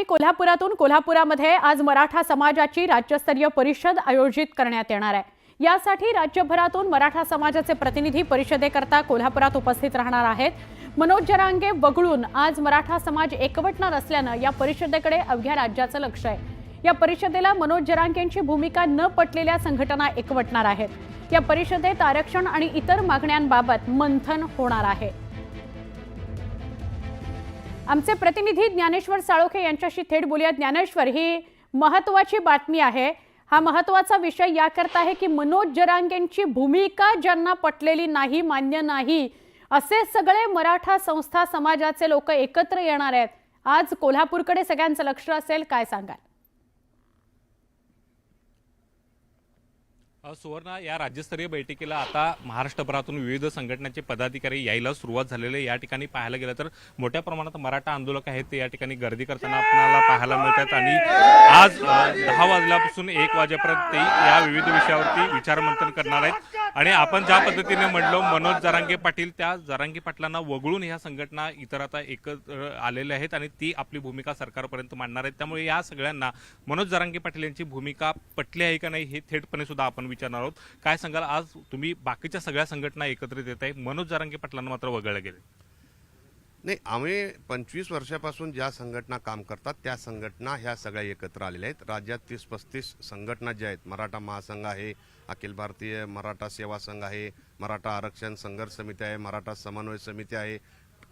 बातमी कोल्हापुरातून। कोल्हापुरामध्ये आज मराठा समाजाची राज्यस्तरीय परिषद आयोजित करण्यात येणार आहे। यासाठी राज्यभरातून मराठा समाजाचे प्रतिनिधी परिषदेकरता कोल्हापुरात उपस्थित राहणार आहेत। मनोज जरांगे वगळून आज मराठा समाज एकवटणार असल्याने या परिषदेकडे अवघ्या राज्याचं लक्ष आहे। या परिषदेला मनोज जरांगेंची भूमिका न पटलेल्या संघटना एकवटणार आहेत। या परिषदेत आरक्षण आणि इतर मागण्यांबाबत मंथन होणार आहे। आमचे प्रतिनिधी ज्ञानेश्वर साळोखे यांच्याशी थेट बोलूया। ज्ञानेश्वर, ही महत्त्वाची बातमी आहे। हा महत्त्वाचा विषय याकरता आहे की मनोज जरांगेंची भूमिका ज्यांना पटलेली नाही, मान्य नाही, असे सगळे मराठा संस्था समाजाचे लोक एकत्र येणार आहेत। आज कोल्हापूरकडे सगळ्यांचं लक्ष असेल, काय सांगाल? सुवर्णा, या राज्यस्तरीय बैठकीला आता महाराष्ट्रभरातून विविध संघटनांचे पदाधिकारी यायला सुरुवात झालेले। या ठिकाणी पाहायला गेलं तर मोठ्या प्रमाणात मराठा आंदोलक आहेत ते या ठिकाणी गर्दी करताना आपल्याला पाहायला मिळतात आणि आज 10 वाजल्यापासून 1 वाजेपर्यंत ते या विविध विषयावरती विचारमंथन करणार आहेत। आणि आपण ज्या पद्धतीने म्हणलो मनोज जरांगे पाटील, त्या जरांगे पाटलांना वगळून ह्या संघटना इतर आता एकत्र आलेल्या आहेत आणि ती आपली भूमिका सरकारपर्यंत मांडणार आहेत। त्यामुळे या सगळ्यांना मनोज जरांगे पाटील यांची भूमिका पटली आहे का नाही हे थेटपणे सुद्धा आपण विचारणार आहोत। काय सांगाल, आज तुम्ही बाकीच्या सगळ्या संघटना एकत्रित येत आहे, मनोज जरांगे पाटलांना मात्र वगळले गेले? नाही, आम्ही 25 वर्षापासून ज्या संघटना काम करतात त्या संघटना ह्या सगळ्या एकत्र आलेल्या आहेत। राज्यात 30-35 संघटना ज्या आहेत, मराठा महासंघ आहे, अखिल भारतीय मराठा सेवा संघ आहे, मराठा आरक्षण संघर्ष समिती आहे, मराठा समन्वय समिती आहे,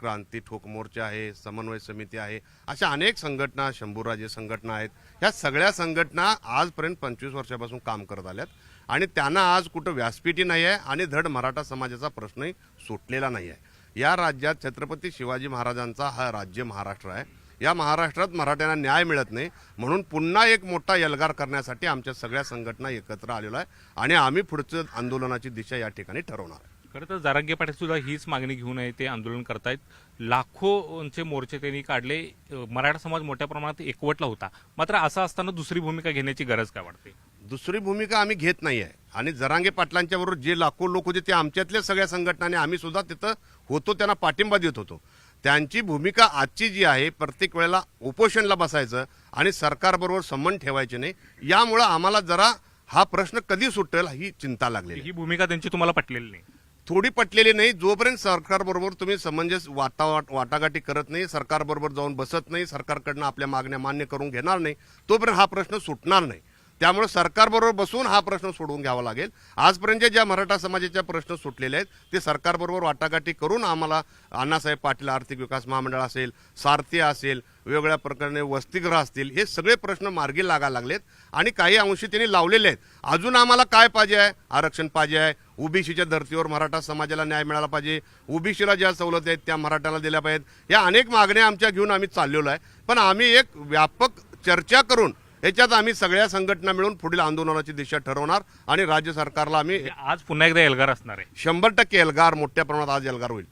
क्रांती ठोक मोर्चा आहे, समन्वय समिती आहे, अशा अनेक संघटना, शंभूराजे संघटना आहेत। ह्या सगळ्या संघटना आजपर्यंत 25 वर्षापासून काम करत आल्यात आणि त्यांना आज कुठं व्यासपीठी नाही आहे आणि धड मराठा समाजाचा प्रश्नही सुटलेला नाही आहे। या राज्यात छत्रपती शिवाजी महाराजांचा हा राज्य महाराष्ट्र आहे। या महाराष्ट्रात मराठ्यांना न्याय मिळत नाही, म्हणून पुन्हा एक मोठा एल्गार करण्यासाठी आमच्या सगळ्या संघटना एकत्र आलेलो आहे आणि आम्ही पुढचं आंदोलनाची दिशा या ठिकाणी ठरवणार आहे। खरं तर जरांगे पाटील सुद्धा हीच मागणी घेऊन आहे, ते आंदोलन करतायत। लाखोंचे मोर्चे त्यांनी काढले, मराठा समाज मोठ्या प्रमाणात एकवटला होता। मात्र असं असताना दुसरी भूमिका घेण्याची गरज काय वाटते? दुसरी भूमिका आम्ही घेत नाही आहे आणि जरांगे पाटलांच्या बरोबर जे लाखो लोक होते ते आमच्यातल्या सगळ्या संघटनांनी आम्ही सुद्धा तिथं होतो, त्यांना पाठिंबा देत होतो। त्यांची भूमिका आजची जी आहे, प्रत्येक वेळेला उपोषणला बसायचं आणि सरकारबरोबर संबंध ठेवायचे नाही, यामुळे आम्हाला जरा हा प्रश्न कधी सुटेल ही चिंता लागलेली। ही भूमिका त्यांची तुम्हाला पटलेली नाही? थोडी पटलेली नाही। जोपर्यंत सरकारबरोबर तुम्ही समंजस वाटाघाटी करत नाही, सरकारबरोबर जाऊन बसत नाही, सरकारकडनं आपल्या मागण्या मान्य करून घेणार नाही, तोपर्यंत हा प्रश्न सुटणार नाही। त्यामुळे सरकारबरोबर बसून हा प्रश्न सोडवून घ्यावा लागेल। आजपर्यंत ज्या मराठा समाजाच्या प्रश्न सुटलेले आहेत ते सरकारबरोबर वाटाघाटी करून आम्हाला अण्णासाहेब पाटील आर्थिक विकास महामंडळ असेल, सारथी असेल, वेगवेगळ्या प्रकारे वसतिगृह असतील, हे सगळे प्रश्न मार्गी लागायला लागलेत आणि काही अंशी त्यांनी लावलेले आहेत। अजून आम्हाला काय पाहिजे आहे? आरक्षण पाहिजे आहे, ओबीसीच्या धर्तीवर मराठा समाजाला न्याय मिळाला पाहिजे, ओबीसीला ज्या सवलती आहेत त्या मराठ्याला दिल्या पाहिजेत। या अनेक मागण्या आमच्या घेऊन आम्ही चाललेलो आहे, पण आम्ही एक व्यापक चर्चा करून याच्यात आम्ही सगळ्या संघटना मिळून पुढील आंदोलनाची दिशा ठरवणार आणि राज्य सरकारला आम्ही आज पुन्हा एकदा एल्गार असणार आहे? 100% एल्गार, मोठ्या प्रमाणात आज एल्गार होईल।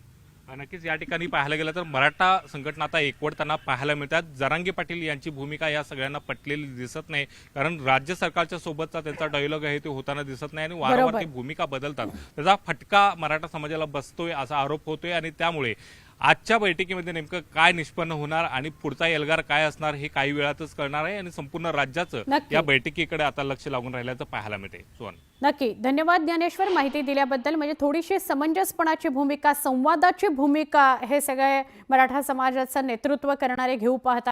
नक्कीच या ठिकाणी पाहायला गेलं तर मराठा संघटना आता एकवटताना पाहायला मिळतात। जरांगे पाटील यांची भूमिका या सगळ्यांना पटलेली दिसत नाही, कारण राज्य सरकारच्या सोबतचा त्यांचा डायलॉग आहे ते होताना दिसत नाही आणि वारंवार ती भूमिका बदलतात। त्याचा फटका मराठा समाजाला बसतोय असा आरोप होतोय आणि त्यामुळे आजच्या बैठकीमध्ये नेमकं काय निष्पन्न होणार आणि पुढचा एल्गार काय असणार हे काही वेळातच कळणार आहे आणि संपूर्ण राज्याचं या बैठकीकडे आता लक्ष लागून राहिल्याचं पाहायला मिळते। सुवर्ण, नक्की धन्यवाद ज्ञानेश्वर माहिती दिल्याबद्दल। म्हणजे थोडीशी समंजसपणाची भूमिका, संवादाची भूमिका हे सगळे मराठा समाजाचं नेतृत्व करणारे घेऊ पाहतात।